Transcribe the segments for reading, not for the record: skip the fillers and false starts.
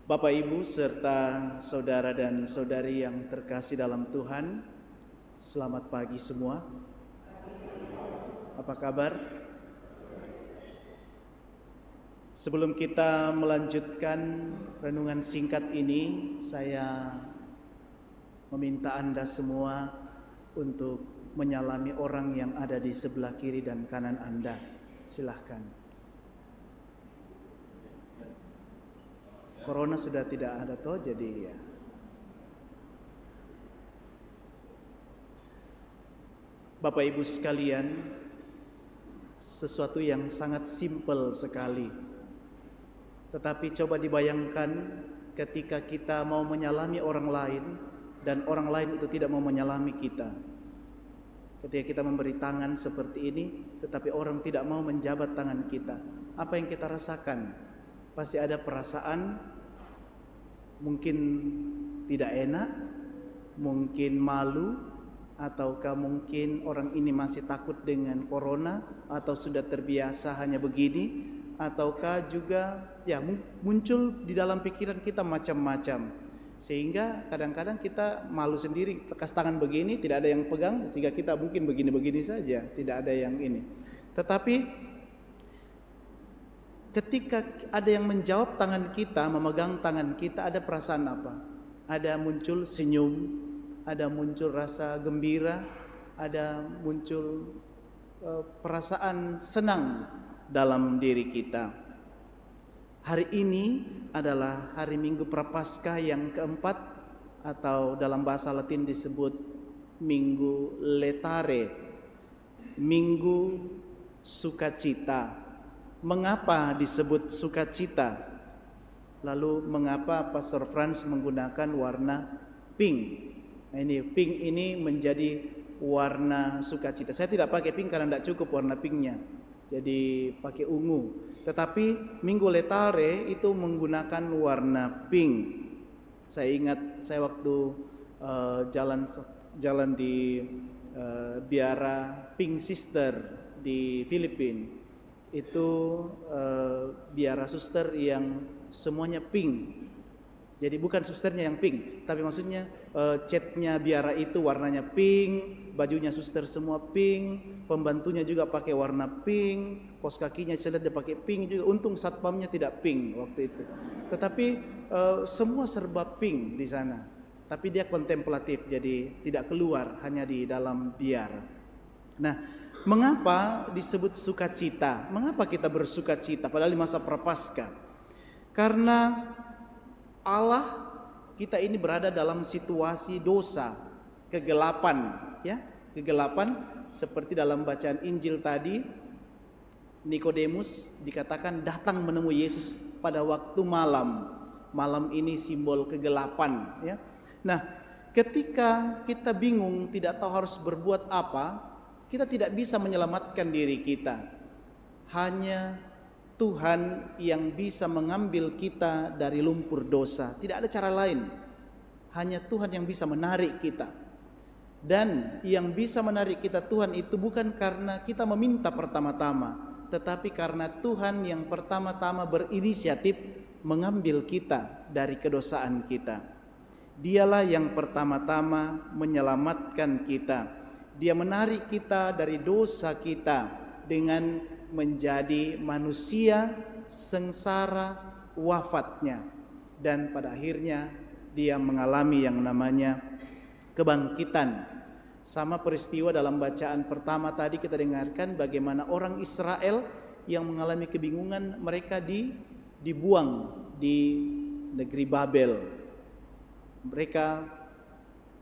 Bapak, Ibu, serta saudara dan saudari yang terkasih dalam Tuhan, selamat pagi semua. Apa kabar? Sebelum kita melanjutkan renungan singkat ini, saya meminta Anda semua untuk menyalami orang yang ada di sebelah kiri dan kanan Anda. Silahkan. Corona sudah tidak ada toh, jadi ya. Bapak Ibu sekalian, sesuatu yang sangat simpel sekali. Tetapi coba dibayangkan ketika kita mau menyalami orang lain dan orang lain itu tidak mau menyalami kita. Ketika kita memberi tangan seperti ini, tetapi orang tidak mau menjabat tangan kita. Apa yang kita rasakan? Pasti ada perasaan mungkin tidak enak, mungkin malu, ataukah mungkin orang ini masih takut dengan corona, atau sudah terbiasa hanya begini, ataukah juga ya muncul di dalam pikiran kita macam-macam, sehingga kadang-kadang kita malu sendiri, kasih tangan begini tidak ada yang pegang, sehingga kita mungkin begini-begini saja, tidak ada yang ini. Tetapi ketika ada yang menjawab tangan kita, memegang tangan kita, ada perasaan apa? Ada muncul senyum, ada muncul rasa gembira, ada muncul perasaan senang dalam diri kita. Hari ini adalah hari Minggu Prapaskah yang keempat, atau dalam bahasa Latin disebut Minggu Letare, Minggu Sukacita. Mengapa disebut sukacita? Lalu mengapa Pastor Franz menggunakan warna pink? Nah, ini pink ini menjadi warna sukacita. Saya tidak pakai pink karena tidak cukup warna pinknya, jadi pakai ungu. Tetapi Minggu Letare itu menggunakan warna pink. Saya ingat saya waktu jalan di biara Pink Sister di Filipina. Itu biara suster yang semuanya pink. Jadi bukan susternya yang pink, tapi maksudnya catnya biara itu warnanya pink, bajunya suster semua pink, pembantunya juga pakai warna pink, kos kakinya saya lihat dia pakai pink juga. Untung satpamnya tidak pink waktu itu. Tetapi semua serba pink di sana. Tapi dia kontemplatif, jadi tidak keluar, hanya di dalam biara. Nah, mengapa disebut sukacita? Mengapa kita bersukacita padahal di masa Prapaskah? Karena Allah kita ini berada dalam situasi dosa, kegelapan, ya, kegelapan seperti dalam bacaan Injil tadi. Nikodemus dikatakan datang menemui Yesus pada waktu malam. Malam ini simbol kegelapan, ya. Nah, ketika kita bingung, tidak tahu harus berbuat apa, kita tidak bisa menyelamatkan diri kita. Hanya Tuhan yang bisa mengambil kita dari lumpur dosa. Tidak ada cara lain. Hanya Tuhan yang bisa menarik kita. Dan yang bisa menarik kita Tuhan itu bukan karena kita meminta pertama-tama, tetapi karena Tuhan yang pertama-tama berinisiatif mengambil kita dari kedosaan kita. Dialah yang pertama-tama menyelamatkan kita. Dia menarik kita dari dosa kita dengan menjadi manusia sengsara wafatnya, dan pada akhirnya dia mengalami yang namanya kebangkitan. Sama peristiwa dalam bacaan pertama tadi kita dengarkan bagaimana orang Israel yang mengalami kebingungan, mereka dibuang di negeri Babel. Mereka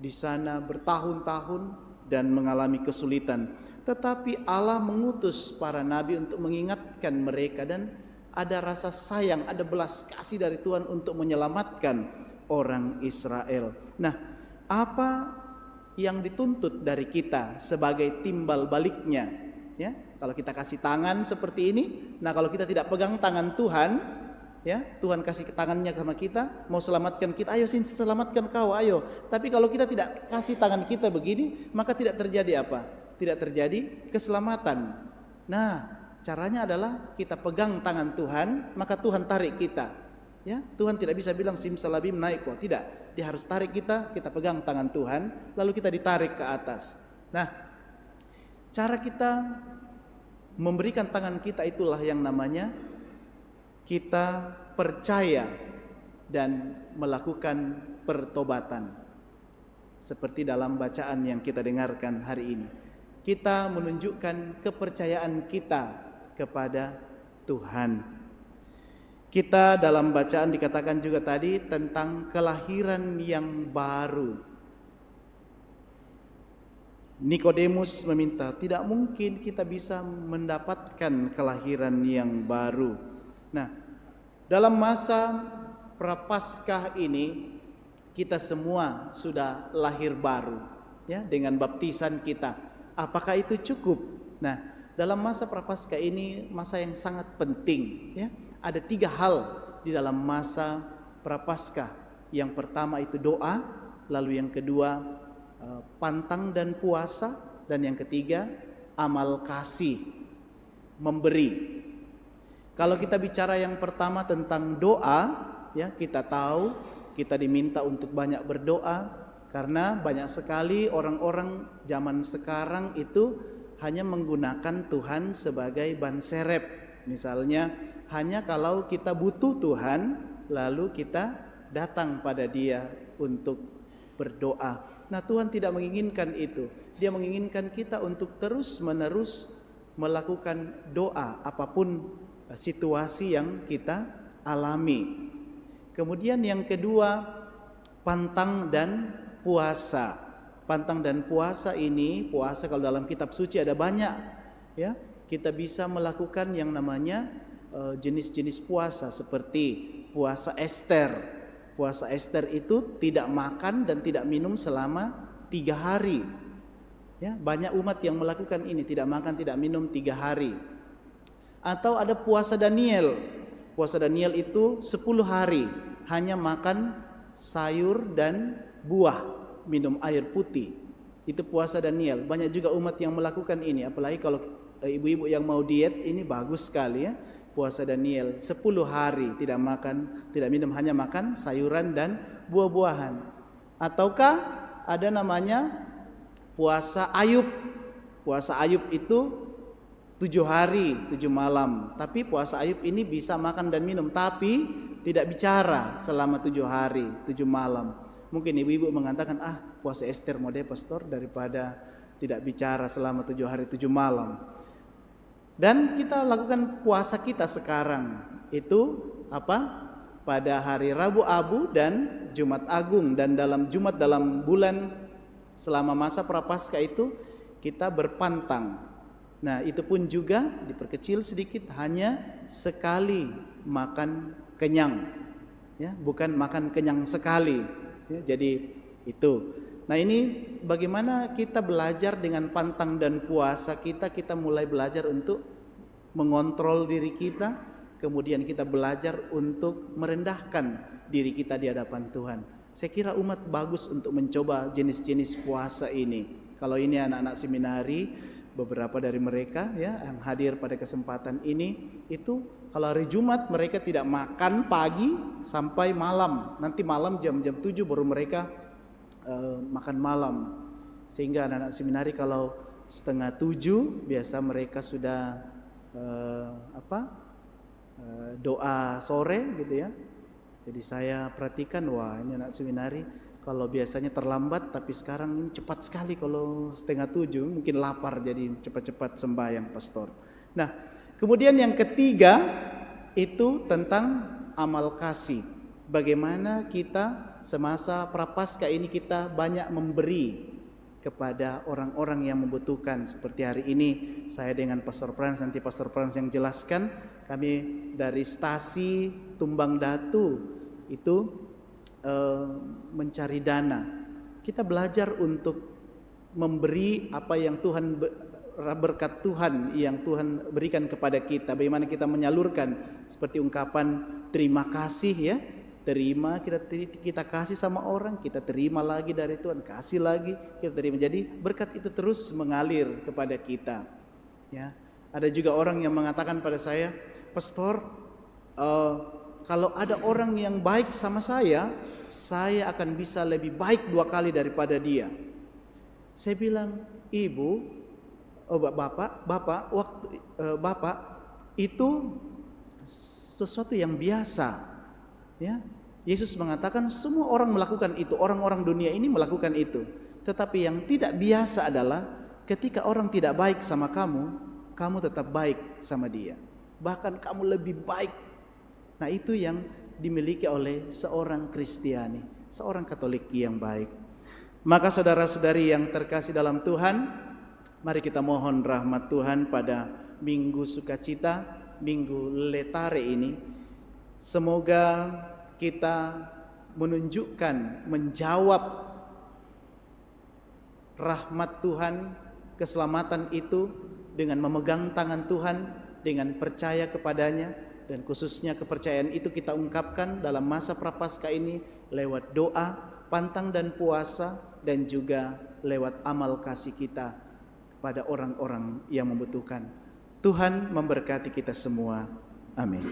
di sana bertahun-tahun dan mengalami kesulitan. Tetapi Allah mengutus para nabi untuk mengingatkan mereka, dan ada rasa sayang, ada belas kasih dari Tuhan untuk menyelamatkan orang Israel. Nah, apa yang dituntut dari kita sebagai timbal baliknya? Ya, kalau kita kasih tangan seperti ini, nah kalau kita tidak pegang tangan Tuhan, ya, Tuhan kasih tangannya sama kita, mau selamatkan kita, ayo sini selamatkan kau, ayo. Tapi kalau kita tidak kasih tangan kita begini, maka tidak terjadi apa? Tidak terjadi keselamatan. Nah, caranya adalah kita pegang tangan Tuhan, maka Tuhan tarik kita. Ya, Tuhan tidak bisa bilang simsalabim naik kok, tidak. Dia harus tarik kita pegang tangan Tuhan, lalu kita ditarik ke atas. Nah, cara kita memberikan tangan kita itulah yang namanya kita percaya dan melakukan pertobatan. Seperti dalam bacaan yang kita dengarkan hari ini, kita menunjukkan kepercayaan kita kepada Tuhan. Kita dalam bacaan dikatakan juga tadi tentang kelahiran yang baru. Nikodemus meminta, tidak mungkin kita bisa mendapatkan kelahiran yang baru. Nah, dalam masa Prapaskah ini kita semua sudah lahir baru, ya, dengan baptisan kita. Apakah itu cukup? Nah, dalam masa Prapaskah ini masa yang sangat penting, ya. Ada 3 hal di dalam masa Prapaskah. Yang pertama itu doa, lalu yang kedua pantang dan puasa, dan yang ketiga amal kasih, memberi. Kalau kita bicara yang pertama tentang doa, ya, kita tahu kita diminta untuk banyak berdoa karena banyak sekali orang-orang zaman sekarang itu hanya menggunakan Tuhan sebagai ban serep. Misalnya hanya kalau kita butuh Tuhan lalu kita datang pada Dia untuk berdoa. Nah, Tuhan tidak menginginkan itu. Dia menginginkan kita untuk terus-menerus melakukan doa apapun situasi yang kita alami. Kemudian yang kedua, pantang dan puasa. Pantang dan puasa ini, puasa kalau dalam kitab suci ada banyak, ya. Kita bisa melakukan yang namanya jenis-jenis puasa seperti puasa Ester. Puasa Ester itu tidak makan dan tidak minum selama 3 hari. Ya, banyak umat yang melakukan ini, tidak makan, tidak minum 3 hari. Atau ada puasa Daniel. Puasa Daniel itu 10 hari, hanya makan sayur dan buah, minum air putih. Itu puasa Daniel. Banyak juga umat yang melakukan ini, apalagi kalau ibu-ibu yang mau diet, ini bagus sekali, ya. Puasa Daniel 10 hari tidak makan, tidak minum, hanya makan sayuran dan buah-buahan. Ataukah ada namanya puasa Ayub. Puasa Ayub itu 7 hari 7 malam. Tapi puasa Ayub ini bisa makan dan minum, tapi tidak bicara selama 7 hari 7 malam. Mungkin ibu-ibu mengatakan, puasa Ester mode pastor daripada tidak bicara selama 7 hari 7 malam. Dan kita lakukan puasa kita sekarang itu apa? Pada hari Rabu Abu dan Jumat Agung, dan dalam Jumat dalam bulan selama masa Prapaskah itu kita berpantang. Nah, itu pun juga diperkecil sedikit, hanya sekali makan kenyang, ya, bukan makan kenyang sekali, ya, jadi itu. Nah, ini bagaimana kita belajar dengan pantang dan puasa kita mulai belajar untuk mengontrol diri kita, kemudian kita belajar untuk merendahkan diri kita di hadapan Tuhan. Saya kira umat bagus untuk mencoba jenis-jenis puasa ini. Kalau ini anak-anak seminari, beberapa dari mereka, ya, yang hadir pada kesempatan ini, itu kalau hari Jumat mereka tidak makan pagi sampai malam. Nanti malam jam-jam 7 baru mereka makan malam. Sehingga anak-anak seminari kalau setengah 7 biasa mereka sudah doa sore gitu, ya. Jadi saya perhatikan, wah ini anak seminari kalau biasanya terlambat, tapi sekarang ini cepat sekali. Kalau setengah 7 mungkin lapar, jadi cepat-cepat sembahyang pastor. Nah, kemudian yang ketiga itu tentang amal kasih. Bagaimana kita semasa Prapaskah ini kita banyak memberi kepada orang-orang yang membutuhkan. Seperti hari ini saya dengan Pastor Frans, nanti Pastor Frans yang jelaskan, kami dari stasi Tumbang Datu itu mencari dana. Kita belajar untuk memberi apa yang Tuhan, berkat Tuhan yang Tuhan berikan kepada kita. Bagaimana kita menyalurkan, seperti ungkapan terima kasih, ya. Terima, kita kasih sama orang, kita terima lagi dari Tuhan, kasih lagi, kita terima. Jadi berkat itu terus mengalir kepada kita, ya. Ada juga orang yang mengatakan pada saya, pastor, kalau ada orang yang baik sama saya akan bisa lebih baik 2 kali daripada dia. Saya bilang, ibu, bapak, bapak itu sesuatu yang biasa. Ya, Yesus mengatakan semua orang melakukan itu, orang-orang dunia ini melakukan itu. Tetapi yang tidak biasa adalah ketika orang tidak baik sama kamu, kamu tetap baik sama dia. Bahkan kamu lebih baik. Nah, itu yang dimiliki oleh seorang Kristiani, seorang Katolik yang baik. Maka saudara-saudari yang terkasih dalam Tuhan, mari kita mohon rahmat Tuhan pada Minggu Sukacita, Minggu Letare ini. Semoga kita menunjukkan, menjawab rahmat Tuhan, keselamatan itu dengan memegang tangan Tuhan, dengan percaya kepadanya, dan khususnya kepercayaan itu kita ungkapkan dalam masa Prapaskah ini lewat doa, pantang dan puasa, dan juga lewat amal kasih kita kepada orang-orang yang membutuhkan. Tuhan memberkati kita semua. Amin.